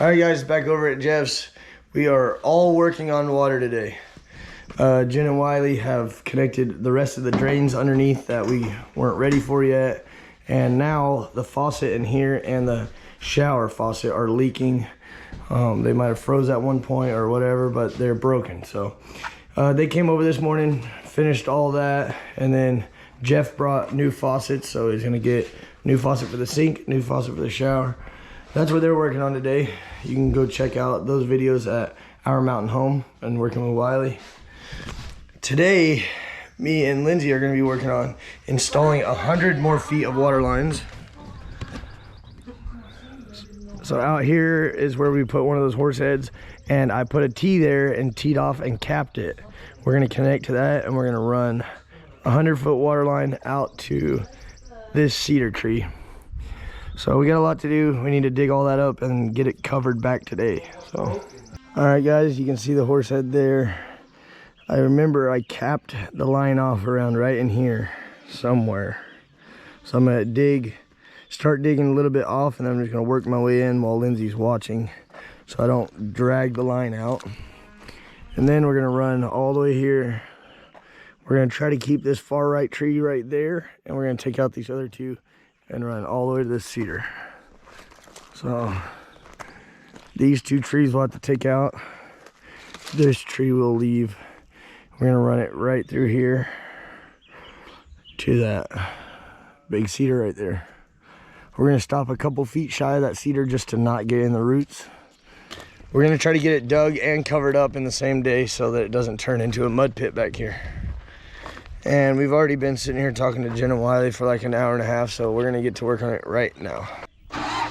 All right, guys, back over at Jeff's. We are all working on water today. Jen and Wiley have connected the rest of the drains underneath that we weren't ready for yet. And now the faucet in here and the shower faucet are leaking. They might have froze at one point or whatever, but they're broken. So they came over this morning, finished all that, and then Jeff brought new faucets. So he's gonna get new faucet for the sink, new faucet for the shower. That's what they're working on today. You can go check out those videos at Our Mountain Home and Working with Wiley. Today, me and Lindsay are gonna be working on installing 100 more feet of water lines. So out here is where we put one of those horse heads, and I put a T there and teed off and capped it. We're gonna connect to that, and we're gonna run 100-foot water line out to this cedar tree. So we got a lot to do. We need to dig all that up and get it covered back today. So, all right, guys, you can see the horse head there. I remember I capped the line off around right in here somewhere. So I'm gonna start digging a little bit off, and then I'm just gonna work my way in while Lindsay's watching, so I don't drag the line out. And then we're gonna run all the way here. We're gonna try to keep this far right tree right there, and we're gonna take out these other two and run all the way to this cedar. So these two trees we'll have to take out. This tree will leave. We're gonna run it right through here to that big cedar right there. We're gonna stop a couple feet shy of that cedar just to not get in the roots. We're gonna try to get it dug and covered up in the same day so that it doesn't turn into a mud pit back here. And we've already been sitting here talking to Jen and Wiley for like an hour and a half, so we're gonna get to work on it right now. I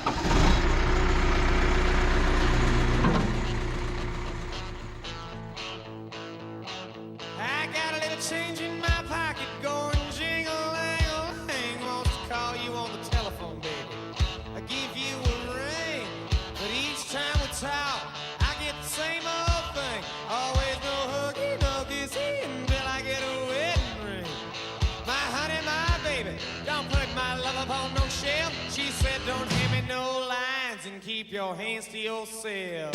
got a little change in my pocket going jingle-lang-a-lang. Wants to call you on the telephone, baby. I give you a ring, but each time we talk, I get the same old thing. Always no huggy, no kissy until I get a wedding ring. My honey, my baby, don't put my love upon no shelf. She said don't hand me no lines and keep your hands to yourself.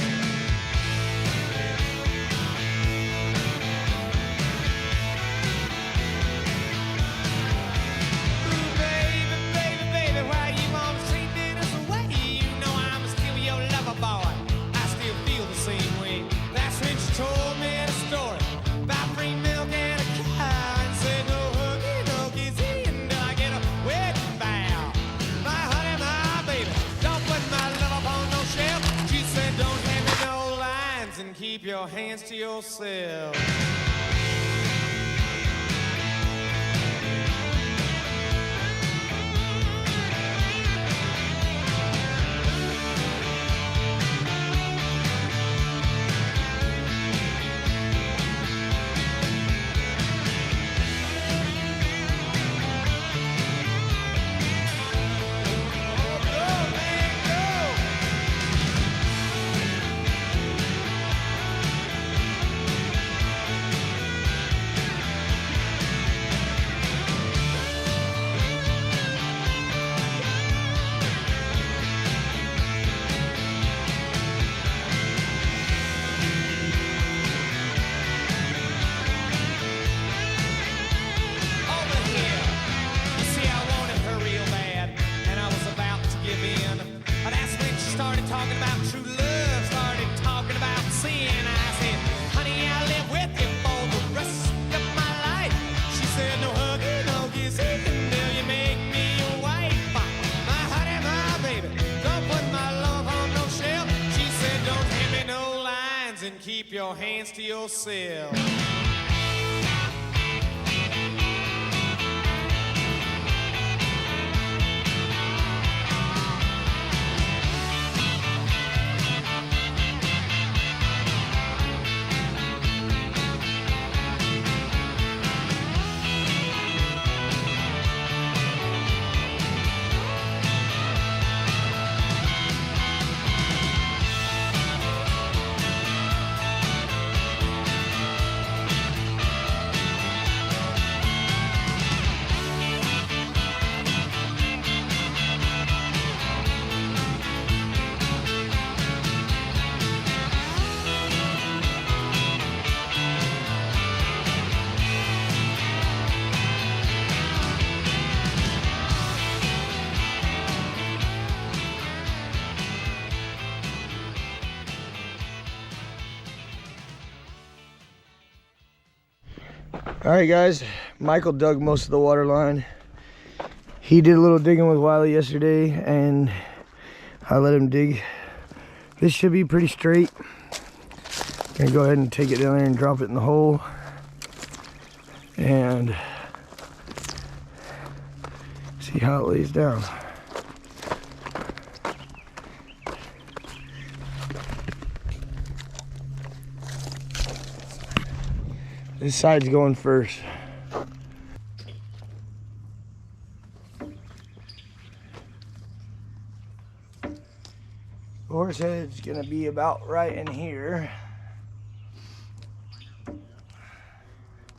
Keep your hands to yourself. Keep your hands to yourself. All right, guys, Michael dug most of the water line. He did a little digging with Wiley yesterday, and I let him dig. This should be pretty straight. Gonna go ahead and take it down there and drop it in the hole. And see how it lays down. This side's going first. Horse head's gonna be about right in here.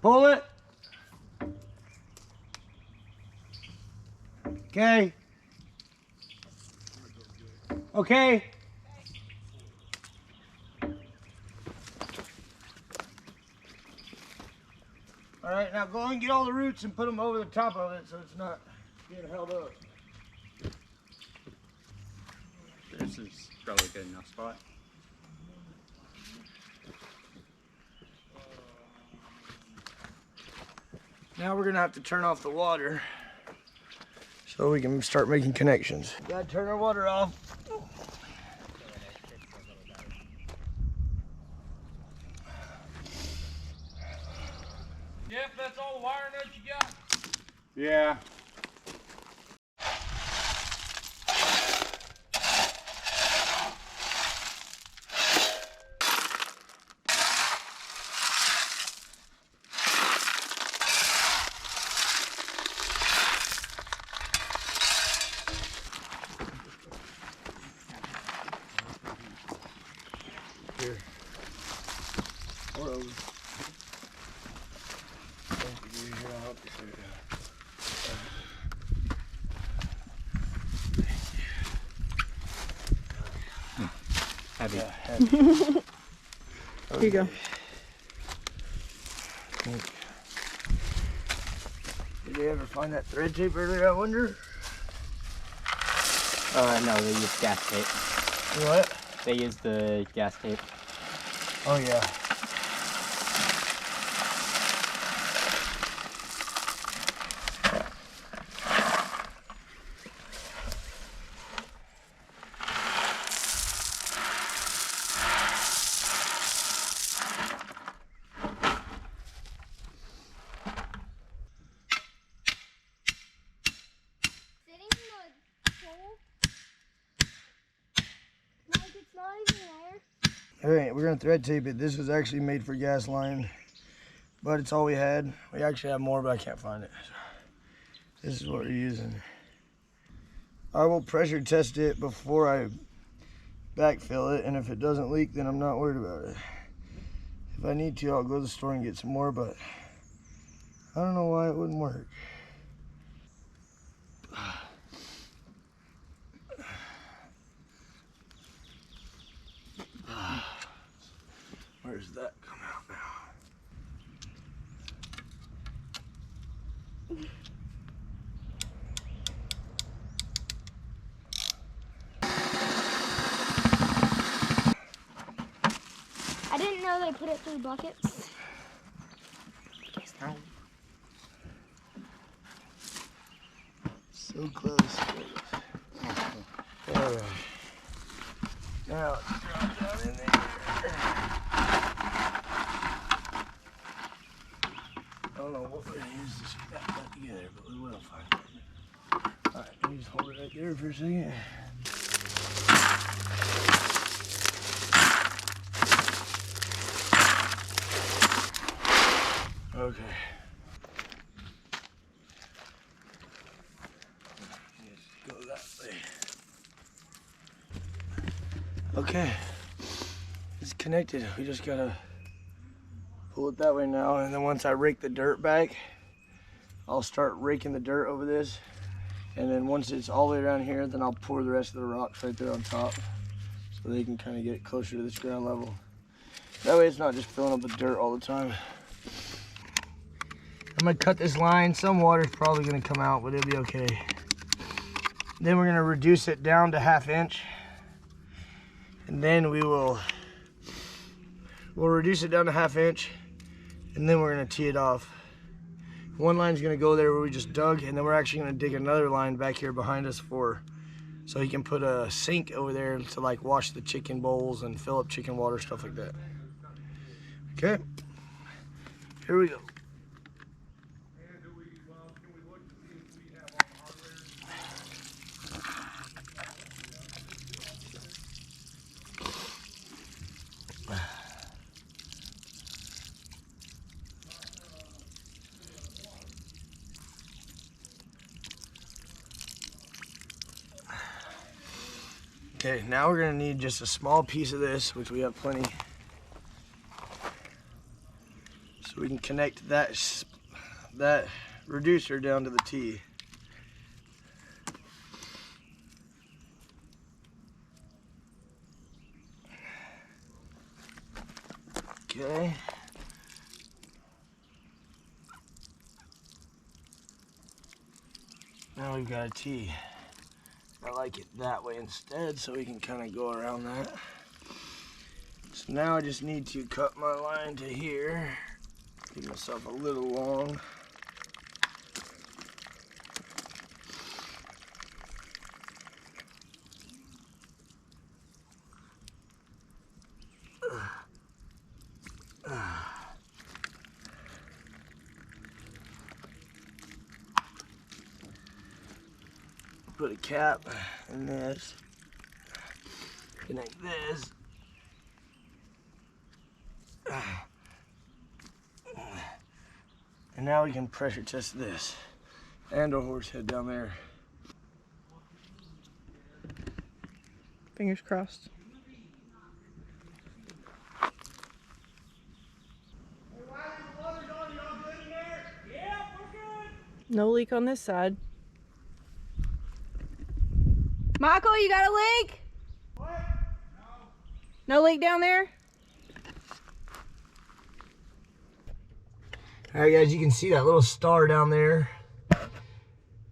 Pull it. Okay. Okay. All right, now go and get all the roots and put them over the top of it so it's not getting held up. This is probably a good enough spot. Now we're gonna have to turn off the water so we can start making connections. Gotta turn our water off. Jeff, that's all the wire nuts you got? Yeah. Here. Or over. Thank you, dude. Here, I'll help you through it. Heavy. Yeah, heavy. Here you go. Did you ever find that thread tape earlier, I wonder? No, they use gas tape. What? They use the gas tape. Oh, yeah. Alright, we're gonna thread tape it. This was actually made for gas line, but it's all we had. We actually have more, but I can't find it. This is what we're using. I will pressure test it before I backfill it, and if it doesn't leak, then I'm not worried about it. If I need to, I'll go to the store and get some more, but I don't know why it wouldn't work. Where's that come out now? I didn't know they put it through buckets. So close. Alright. Now it's dropped down in there. I don't know what we're gonna use to stick that back together, but we will find it. Alright, let me just hold it right there for a second. Okay. Just go that way. Okay. It's connected. We just gotta pull it that way now, and then once I rake the dirt back, I'll start raking the dirt over this, and then once it's all the way around here, then I'll pour the rest of the rocks right there on top so they can kind of get it closer to this ground level. That way it's not just filling up with dirt all the time. I'm gonna cut this line. Some water's probably gonna come out, but it'll be okay. Then we're gonna reduce it down to 1/2 inch, and then we'll reduce it down to 1/2 inch, and then we're gonna tee it off. One line's gonna go there where we just dug, and then we're actually gonna dig another line back here behind us so he can put a sink over there to like wash the chicken bowls and fill up chicken water, stuff like that. Okay, here we go. Okay, now we're gonna need just a small piece of this, which we have plenty, so we can connect that reducer down to the T. Okay. Now we've got a T. I like it that way instead, so we can kind of go around that. So now I just need to cut my line to here. Give myself a little long. Put a cap in this, connect this, and now we can pressure test this and a horse head down there. Fingers crossed. No leak on this side. Michael, you got a leak? What? No. No leak down there? All right, guys, you can see that little star down there.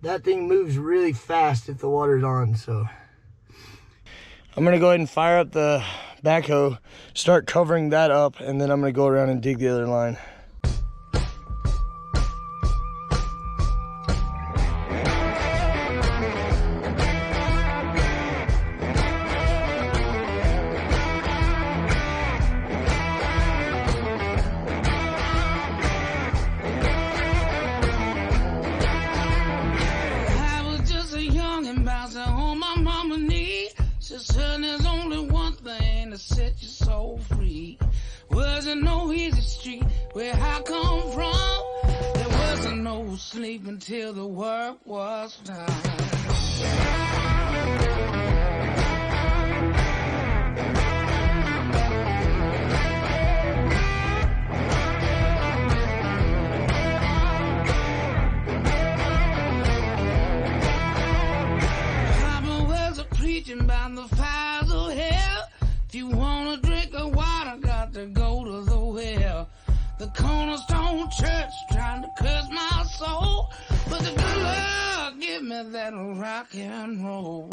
That thing moves really fast if the water's on, so. I'm gonna go ahead and fire up the backhoe, start covering that up, and then I'm gonna go around and dig the other line. Set your soul free. Wasn't no easy street where I come from. There wasn't no sleep until the work was done. Papa was a preaching about the fires of hell. If you wanna drink the water, got to go to the well. The Cornerstone Church trying to curse my soul, but the good Lord give me that rock and roll.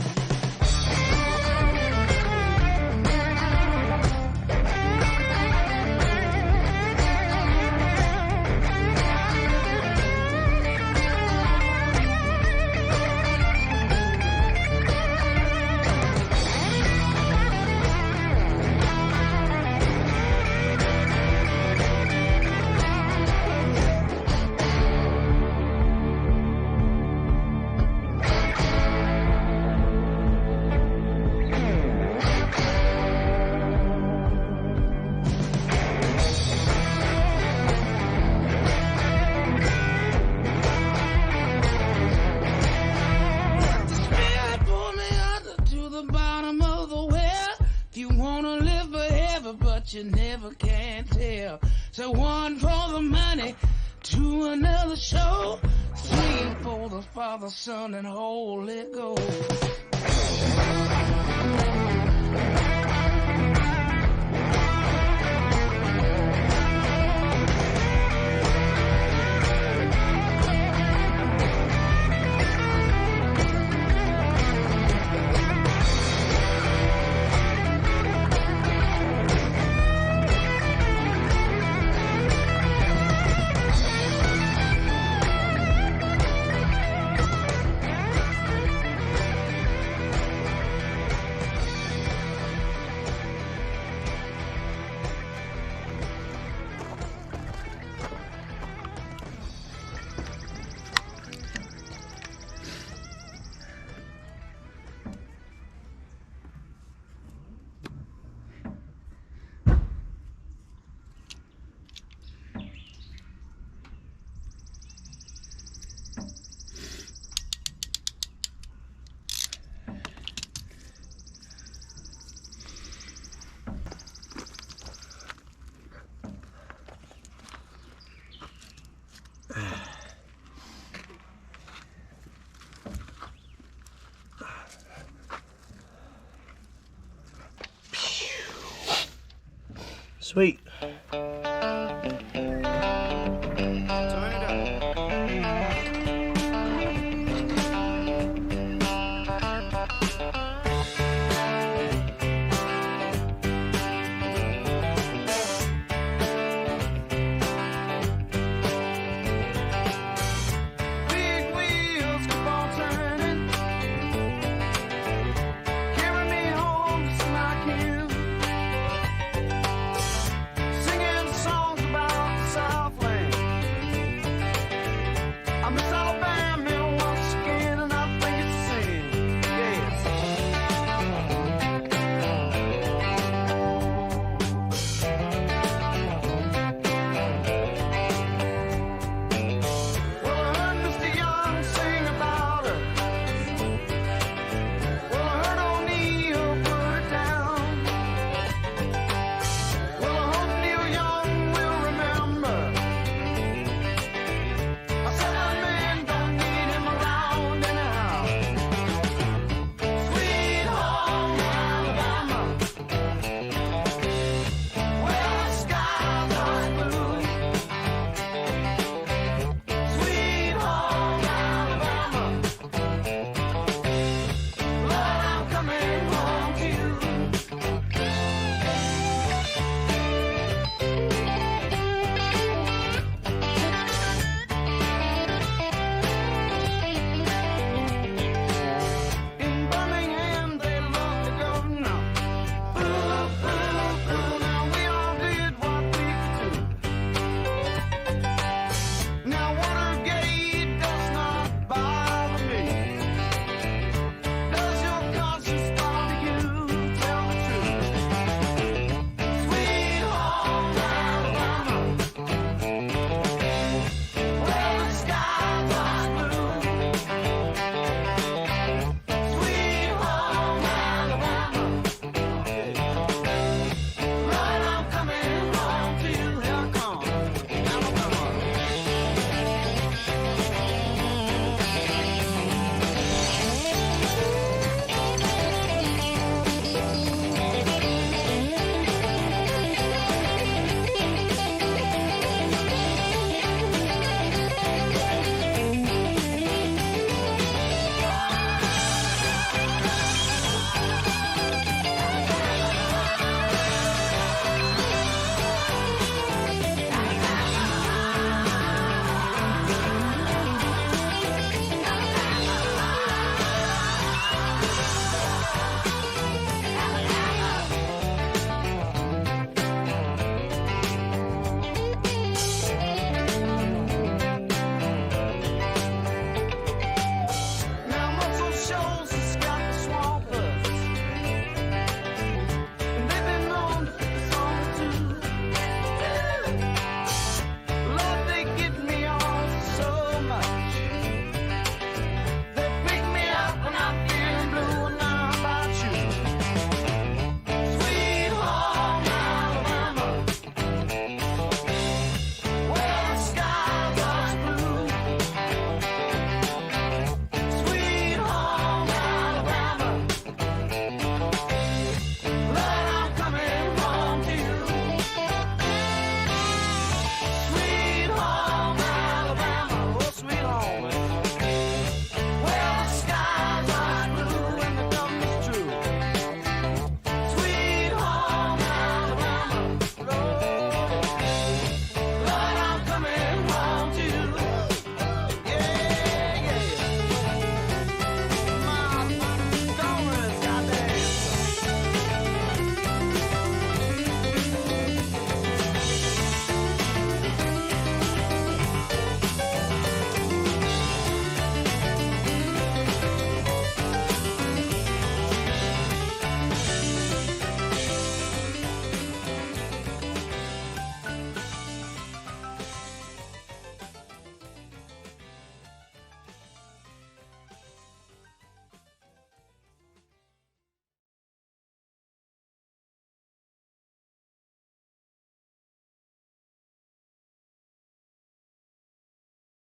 You never can tell. So one for the money, to another show, 3 for the Father, Son, and Holy Ghost. Sweet.